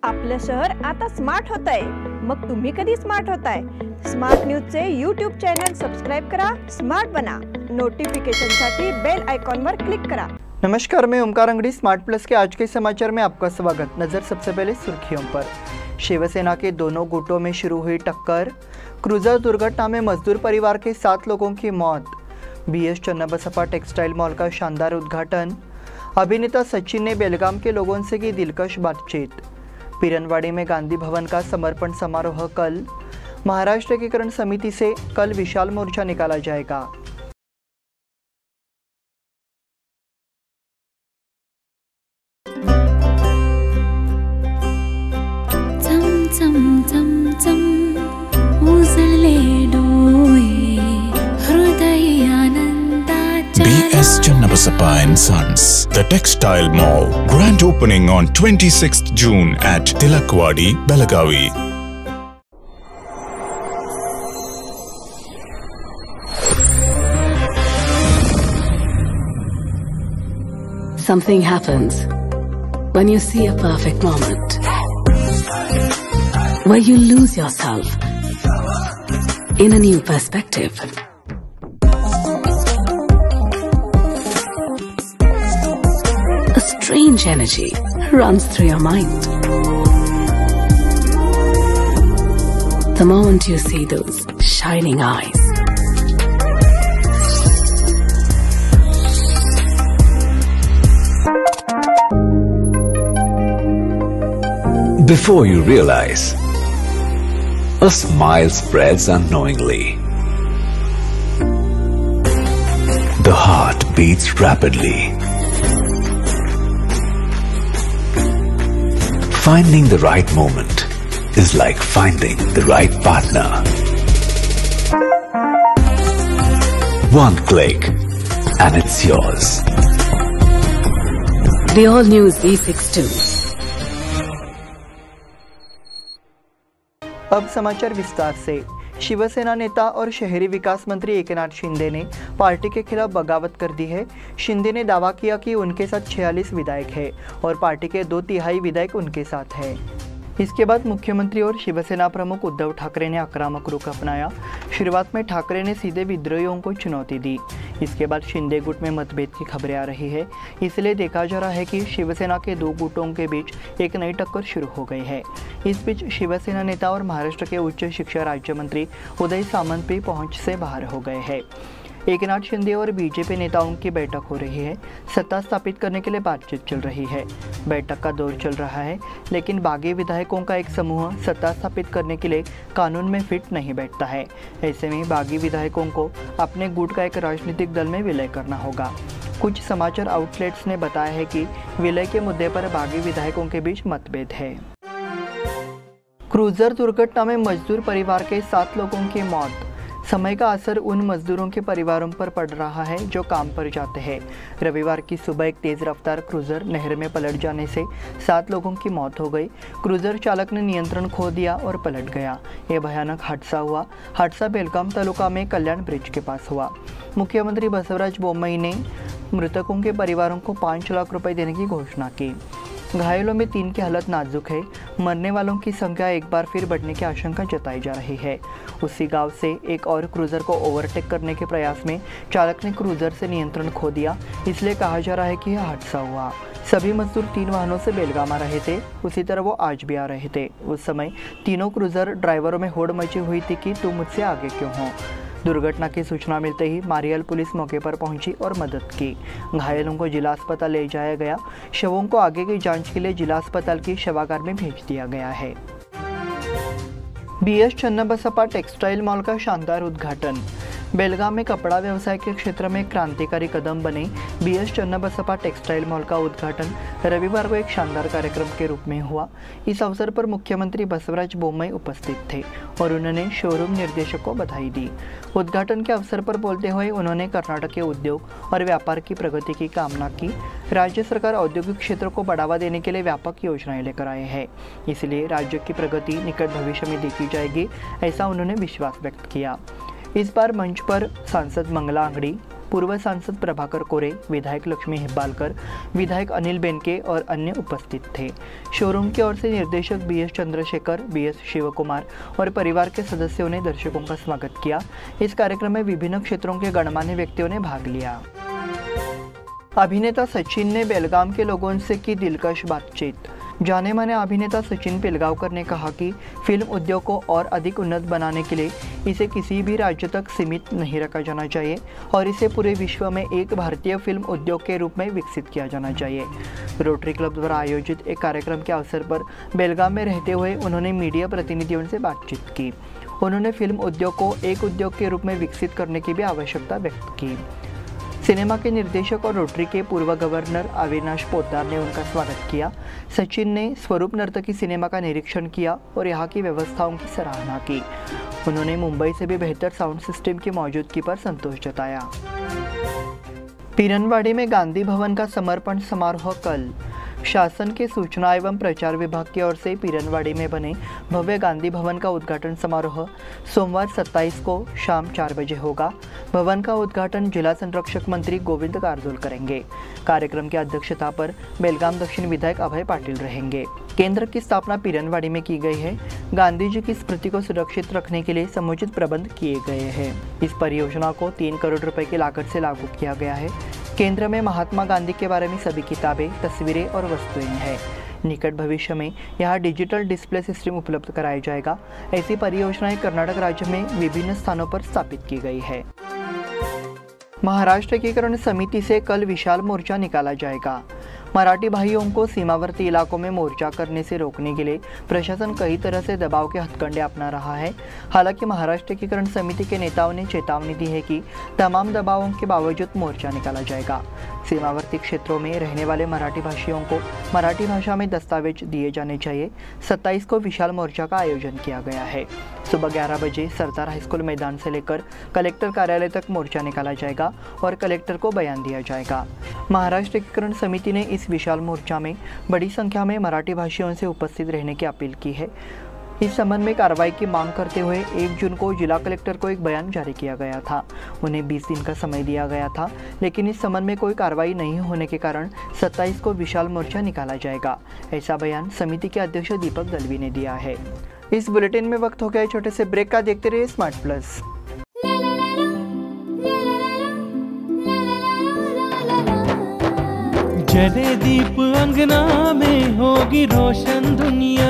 आपलं शहर आता स्मार्ट होत आहे। मग तुम्ही कधी स्मार्ट होताय? स्मार्ट न्यूजचे यूट्यूब चॅनल सबस्क्राइब करा, स्मार्ट बना। नोटिफिकेशनसाठी बेल आइकॉन पर क्लिक करा। नमस्कार, मैं ओमकार अंगड़ी स्मार्ट प्लस के आज के समाचार में आपका स्वागत। नजर सबसे पहले सुर्खियों पर। शिवसेना के दोनों गुटों में शुरू हुई टक्कर। क्रूजर दुर्घटना में मजदूर परिवार के 7 लोगों की मौत। BS चन्नबसप्पा टेक्सटाइल मॉल का शानदार उद्घाटन। अभिनेता सचिन ने बेलगाम के लोगों से की दिलकश बातचीत। पिरनवाड़ी में गांधी भवन का समर्पण समारोह कल। महाराष्ट्र एकीकरण समिति से कल विशाल मोर्चा निकाला जाएगा। BS Channabasappa and Sons, The Textile Mall. Grand opening on 26th June at Tilakwadi, Belagavi. Something happens when you see a perfect moment, where you lose yourself in a new perspective. A strange energy runs through your mind the moment you see those shining eyes. Before you realize, a smile spreads unknowingly. The heart beats rapidly. Finding the right moment is like finding the right partner. One click and it's yours. The all-new Z62. अब समाचार विस्तार से। शिवसेना नेता और शहरी विकास मंत्री एकनाथ शिंदे ने party के खिलाफ बगावत कर दी है। शिंदे ने दावा किया कि उनके साथ 46 विधायक हैं और पार्टी के 2/3 विधायक उनके साथ हैं। इसके बाद मुख्यमंत्री और शिवसेना प्रमुख उद्धव ठाकरे ने आक्रामक रुख अपनाया। शुरुआत में ठाकरे ने सीधे विद्रोहियों को चुनौती दी। इसके बाद शिंदे गुट में मतभेद की खबरें आ रही है। इसलिए देखा जा रहा है कि शिवसेना के 2 गुटों के बीच एक नई टक्कर शुरू हो गई है। इस बीच शिवसेना नेता और महाराष्ट्र के उच्च शिक्षा राज्य मंत्री उदय सामंत भी पहुंच से बाहर हो गए हैं। एकनाथ शिंदे और बीजेपी नेताओं की बैठक हो रही है। सत्ता स्थापित करने के लिए बातचीत चल रही है। बैठक का दौर चल रहा है, लेकिन बागी विधायकों का एक समूह सत्ता स्थापित करने के लिए कानून में फिट नहीं बैठता है। ऐसे में बागी विधायकों को अपने गुट का एक राजनीतिक दल में विलय करना होगा। कुछ समाचार आउटलेट्स ने बताया है कि विलय के मुद्दे पर बागी विधायकों के बीच मतभेद है। क्रूजर दुर्घटना में मजदूर परिवार के 7 लोगों की मौत। समय का असर उन मजदूरों के परिवारों पर पड़ रहा है जो काम पर जाते हैं। रविवार की सुबह एक तेज रफ्तार क्रूजर नहर में पलट जाने से 7 लोगों की मौत हो गई। क्रूजर चालक ने नियंत्रण खो दिया और पलट गया। यह भयानक हादसा हुआ। हादसा बेलगाम तालुका में कल्याण ब्रिज के पास हुआ। मुख्यमंत्री बसवराज बोम्मई ने मृतकों के परिवारों को 5 लाख रुपए देने की घोषणा की। घायलों में 3 की हालत नाजुक है। मरने वालों की संख्या एक बार फिर बढ़ने की आशंका जताई जा रही है। उसी गांव से एक और क्रूजर को ओवरटेक करने के प्रयास में चालक ने क्रूजर से नियंत्रण खो दिया, इसलिए कहा जा रहा है कि यह हादसा हुआ। सभी मजदूर 3 वाहनों से बेलगाम आ रहे थे। उसी तरह वो आज भी आ रहे थे। उस समय तीनों क्रूजर ड्राइवरों में होड़ मची हुई थी कि तुम मुझसे आगे क्यों हो। दुर्घटना की सूचना मिलते ही मारियल पुलिस मौके पर पहुंची और मदद की। घायलों को जिला अस्पताल ले जाया गया। शवों को आगे की जांच के लिए जिला अस्पताल की शवागार में भेज दिया गया है। BS चन्नबसप्पा टेक्सटाइल मॉल का शानदार उद्घाटन। बेलगाम में कपड़ा व्यवसाय के क्षेत्र में क्रांतिकारी कदम बने BS चन्नबसप्पा टेक्सटाइल मॉल का उद्घाटन रविवार को एक शानदार कार्यक्रम के रूप में हुआ। इस अवसर पर मुख्यमंत्री बसवराज बोम्मई उपस्थित थे और उन्होंने शोरूम निर्देशक को बधाई दी। उद्घाटन के अवसर पर बोलते हुए उन्होंने कर्नाटक के उद्योग और व्यापार की प्रगति की कामना की। राज्य सरकार औद्योगिक क्षेत्र को बढ़ावा देने के लिए व्यापक योजनाएं लेकर आए हैं, इसलिए राज्य की प्रगति निकट भविष्य में देखी जाएगी, ऐसा उन्होंने विश्वास व्यक्त किया। इस बार मंच पर सांसद मंगला अंगड़ी, पूर्व सांसद प्रभाकर कोरे, विधायक लक्ष्मी हिब्बालकर, विधायक अनिल बेनके और अन्य उपस्थित थे। शोरूम की ओर से निर्देशक BS चंद्रशेखर, BS शिवकुमार और परिवार के सदस्यों ने दर्शकों का स्वागत किया। इस कार्यक्रम में विभिन्न क्षेत्रों के गणमान्य व्यक्तियों ने भाग लिया। अभिनेता सचिन ने बेलगाम के लोगों से की दिलकश बातचीत। जाने माने अभिनेता सचिन पिलगांवकर ने कहा कि फिल्म उद्योग को और अधिक उन्नत बनाने के लिए इसे किसी भी राज्य तक सीमित नहीं रखा जाना चाहिए और इसे पूरे विश्व में एक भारतीय फिल्म उद्योग के रूप में विकसित किया जाना चाहिए। रोटरी क्लब द्वारा आयोजित एक कार्यक्रम के अवसर पर बेलगाम में रहते हुए उन्होंने मीडिया प्रतिनिधियों से बातचीत की। उन्होंने फिल्म उद्योग को एक उद्योग के रूप में विकसित करने की भी आवश्यकता व्यक्त की। सिनेमा के निर्देशक और रोटरी के पूर्व गवर्नर अविनाश पोद्दार ने उनका स्वागत किया। सचिन ने स्वरूप नर्तकी सिनेमा का निरीक्षण किया और यहाँ की व्यवस्थाओं की सराहना की। उन्होंने मुंबई से भी बेहतर साउंड सिस्टम की मौजूदगी पर संतोष जताया। पीरनवाड़ी में गांधी भवन का समर्पण समारोह कल। शासन के सूचना एवं प्रचार विभाग की ओर से पीरनवाड़ी में बने भव्य गांधी भवन का उद्घाटन समारोह सोमवार 27 को शाम 4 बजे होगा। भवन का उद्घाटन जिला संरक्षक मंत्री गोविंद कारजोल करेंगे। कार्यक्रम की अध्यक्षता पर बेलगाम दक्षिण विधायक अभय पाटिल रहेंगे। केंद्र की स्थापना पीरनवाड़ी में की गई है। गांधी जी की स्मृति को सुरक्षित रखने के लिए समुचित प्रबंध किए गए हैं। इस परियोजना को 3 करोड़ रुपए की लागत से लागू किया गया है। केंद्र में महात्मा गांधी के बारे में सभी किताबें, तस्वीरें और वस्तुएं हैं। निकट भविष्य में यहाँ डिजिटल डिस्प्ले सिस्टम उपलब्ध कराया जाएगा। ऐसी परियोजनाएं कर्नाटक राज्य में विभिन्न स्थानों पर स्थापित की गई है। महाराष्ट्र एकीकरण समिति से कल विशाल मोर्चा निकाला जाएगा। मराठी भाइयों को सीमावर्ती इलाकों में मोर्चा करने से रोकने के लिए प्रशासन कई तरह से दबाव के हथकंडे अपना रहा है। हालांकि महाराष्ट्र एकीकरण समिति के नेताओं ने चेतावनी दी है कि तमाम दबावों के बावजूद मोर्चा निकाला जाएगा। सीमावर्ती क्षेत्रों में रहने वाले मराठी भाषियों को मराठी भाषा में दस्तावेज दिए जाने चाहिए। 27 को विशाल मोर्चा का आयोजन किया गया है। सुबह 11 बजे सरदार हाईस्कूल मैदान से लेकर कलेक्टर कार्यालय तक मोर्चा निकाला जाएगा और कलेक्टर को बयान दिया जाएगा। महाराष्ट्र एकीकरण समिति ने इस विशाल मोर्चा में बड़ी संख्या में मराठी भाषियों से उपस्थित रहने की अपील की है। इस संबंध में कार्रवाई की मांग करते हुए 1 जून को जिला कलेक्टर को एक बयान जारी किया गया था। उन्हें 20 दिन का समय दिया गया था, लेकिन इस संबंध में कोई कार्रवाई नहीं होने के कारण 27 को विशाल मोर्चा निकाला जाएगा। ऐसा बयान समिति के अध्यक्ष दीपक दलवी ने दिया है। इस बुलेटिन में वक्त हो गया छोटे से ब्रेक का। देखते रहिए स्मार्ट प्लस। जले दीप अंगना में होगी रोशन दुनिया,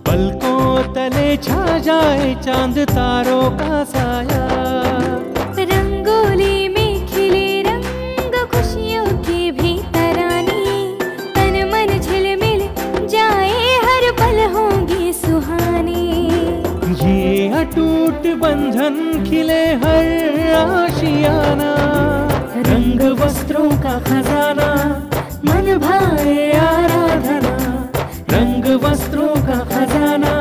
पलकों तले छा जाए चांद तारों का साया। रंगोली में खिले रंग खुशियों की भी तरानी, तन मन झिलमिल जाए हर पल होंगी सुहानी। ये अटूट बंधन खिले हर आशियाना, रंग वस्त्रों का खजाना मन भाए आराधना। रंग वस्त्रों का खजाना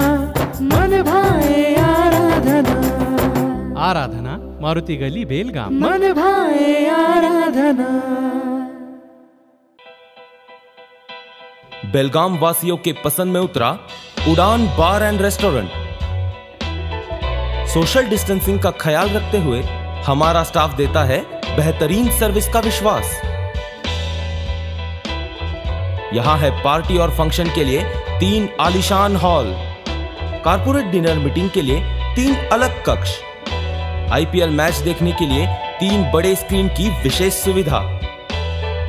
मन भाए आराधना। आराधना मारुति गली बेलगाम। मन भाए आराधना। बेलगाम वासियों के पसंद में उतरा उड़ान बार एंड रेस्टोरेंट। सोशल डिस्टेंसिंग का ख्याल रखते हुए हमारा स्टाफ देता है बेहतरीन सर्विस का विश्वास। यहां है पार्टी और फंक्शन के लिए 3 आलीशान हॉल, कारपोरेट डिनर मीटिंग के लिए 3 अलग कक्ष, IPL मैच देखने के लिए 3 बड़े स्क्रीन की विशेष सुविधा।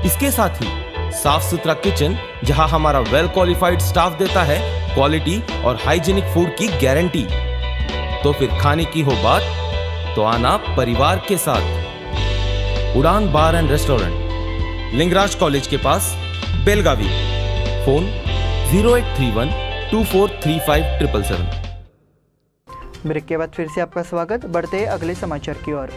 इसके साथ ही साफ सुथरा किचन, जहां हमारा वेल क्वालिफाइड स्टाफ देता है क्वालिटी और हाइजीनिक फूड की गारंटी। तो फिर खाने की हो बात तो आना परिवार के साथ। उड़ान बार एंड रेस्टोरेंट, लिंगराज कॉलेज के पास, बेलगावी। फोन 0831 2435 777। ब्रेक के बाद फिर से आपका स्वागत। बढ़ते हैं अगले समाचार की ओर।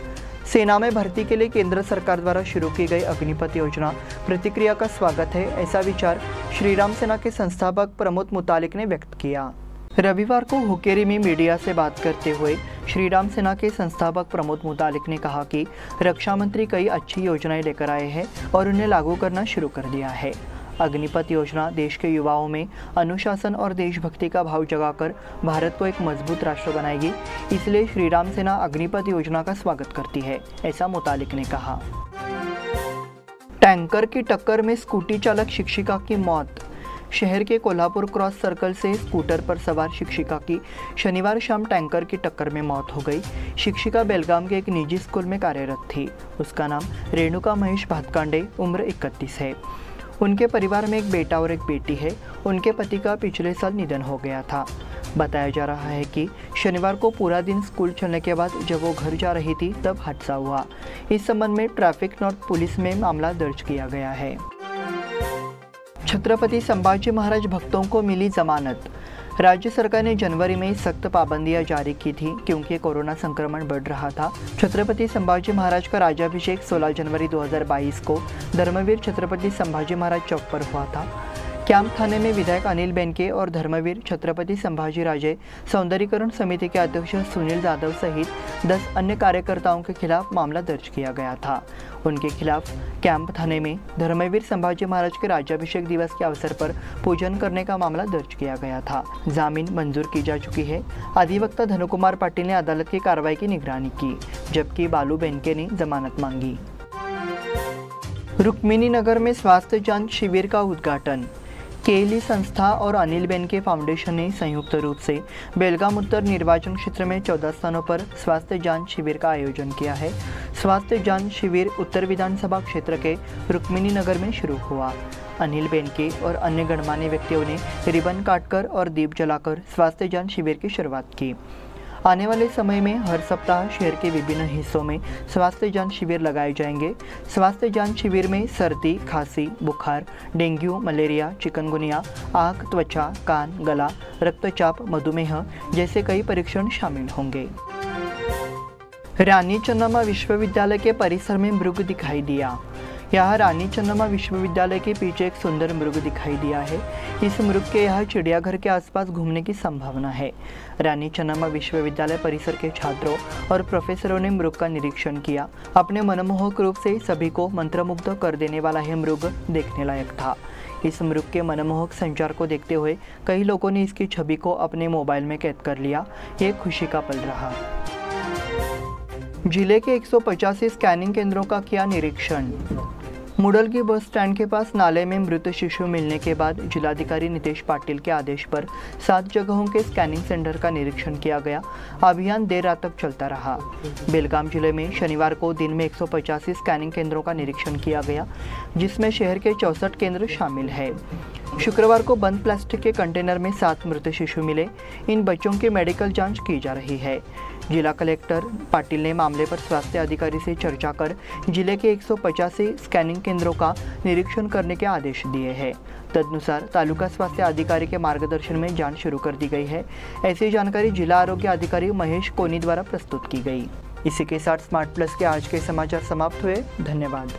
सेना में भर्ती के लिए केंद्र सरकार द्वारा शुरू की गई अग्निपथ योजना प्रतिक्रिया का स्वागत है, ऐसा विचार श्रीराम सेना के संस्थापक प्रमोद मुतालिक ने व्यक्त किया। रविवार को हुकेरी में मीडिया से बात करते हुए श्रीराम सेना के संस्थापक प्रमोद मुतालिक ने कहा कि रक्षा मंत्री कई अच्छी योजनाएं लेकर आए हैं और उन्हें लागू करना शुरू कर दिया है। अग्निपथ योजना देश के युवाओं में अनुशासन और देशभक्ति का भाव जगाकर भारत को एक मजबूत राष्ट्र बनाएगी, इसलिए श्री राम सेना अग्निपथ योजना का स्वागत करती है, ऐसा मुतालिक ने कहा। टैंकर की टक्कर में स्कूटी चालक शिक्षिका की मौत। शहर के कोल्हापुर क्रॉस सर्कल से स्कूटर पर सवार शिक्षिका की शनिवार शाम टैंकर की टक्कर में मौत हो गई। शिक्षिका बेलगाम के एक निजी स्कूल में कार्यरत थी। उसका नाम रेणुका महेश भातकांडे, उम्र 31 है। उनके परिवार में एक बेटा और एक बेटी है। उनके पति का पिछले साल निधन हो गया था। बताया जा रहा है कि शनिवार को पूरा दिन स्कूल चलने के बाद जब वो घर जा रही थी तब हादसा हुआ। इस संबंध में ट्रैफिक नॉर्थ पुलिस में मामला दर्ज किया गया है। छत्रपति संभाजी महाराज भक्तों को मिली जमानत। राज्य सरकार ने जनवरी में सख्त पाबंदियां जारी की थी क्योंकि कोरोना संक्रमण बढ़ रहा था। छत्रपति संभाजी महाराज का राज्याभिषेक 16 जनवरी 2022 को धर्मवीर छत्रपति संभाजी महाराज चौक पर हुआ था। कैंप थाने में विधायक अनिल बेनके और धर्मवीर छत्रपति संभाजी राजे सौंदर्यीकरण समिति के अध्यक्ष सुनील जाधव सहित 10 अन्य कार्यकर्ताओं के खिलाफ मामला दर्ज किया गया था। उनके खिलाफ कैंप थाने में धर्मवीर संभाजी महाराज के राज्याभिषेक दिवस के अवसर पर पूजन करने का मामला दर्ज किया गया था। जामीन मंजूर की जा चुकी है। अधिवक्ता धनुकुमार पाटिल ने अदालत की कार्रवाई की निगरानी की, जबकि बालू बेनके ने जमानत मांगी। रुक्मिणी नगर में स्वास्थ्य जांच शिविर का उद्घाटन। केली संस्था और अनिल बेनके फाउंडेशन ने संयुक्त रूप से बेलगाम उत्तर निर्वाचन क्षेत्र में 14 स्थानों पर स्वास्थ्य जांच शिविर का आयोजन किया है। स्वास्थ्य जांच शिविर उत्तर विधानसभा क्षेत्र के रुक्मिणी नगर में शुरू हुआ। अनिल बेनके और अन्य गणमान्य व्यक्तियों ने रिबन काटकर और दीप जलाकर स्वास्थ्य जांच शिविर की शुरुआत की। आने वाले समय में हर सप्ताह शहर के विभिन्न हिस्सों में स्वास्थ्य जांच शिविर लगाए जाएंगे। स्वास्थ्य जांच शिविर में सर्दी, खांसी, बुखार, डेंगू, मलेरिया, चिकनगुनिया, आँख, त्वचा, कान, गला, रक्तचाप, मधुमेह जैसे कई परीक्षण शामिल होंगे। रानी चन्नम्मा विश्वविद्यालय के परिसर में मृग दिखाई दिया। यहाँ रानी चन्नम्मा विश्वविद्यालय के पीछे एक सुंदर मृग दिखाई दिया है। इस मृग के यहाँ चिड़ियाघर के आसपास घूमने की संभावना है। रानी चन्नम्मा विश्वविद्यालय परिसर के छात्रों और प्रोफेसरों ने मृग का निरीक्षण किया। अपने मनमोहक रूप से सभी को मंत्रमुग्ध कर देने वाला यह मृग देखने लायक था। इस मृग के मनमोहक संचार को देखते हुए कई लोगों ने इसकी छवि को अपने मोबाइल में कैद कर लिया। ये खुशी का पल रहा। जिले के 185 स्कैनिंग केंद्रों का किया निरीक्षण। मुडलगी बस स्टैंड के पास नाले में मृत शिशु मिलने के बाद जिलाधिकारी नितेश पाटिल के आदेश पर 7 जगहों के स्कैनिंग सेंटर का निरीक्षण किया गया। अभियान देर रात तक चलता रहा। बेलगाम जिले में शनिवार को दिन में 185 स्कैनिंग केंद्रों का निरीक्षण किया गया, जिसमें शहर के 64 केंद्र शामिल है। शुक्रवार को बंद प्लास्टिक के कंटेनर में 7 मृत शिशु मिले। इन बच्चों की मेडिकल जांच की जा रही है। जिला कलेक्टर पाटिल ने मामले पर स्वास्थ्य अधिकारी से चर्चा कर जिले के 185 स्कैनिंग केंद्रों का निरीक्षण करने के आदेश दिए हैं। तदनुसार तालुका स्वास्थ्य अधिकारी के मार्गदर्शन में जांच शुरू कर दी गई है। ऐसी जानकारी जिला आरोग्य अधिकारी महेश कोनी द्वारा प्रस्तुत की गई। इसी के साथ स्मार्ट प्लस के आज के समाचार समाप्त हुए। धन्यवाद।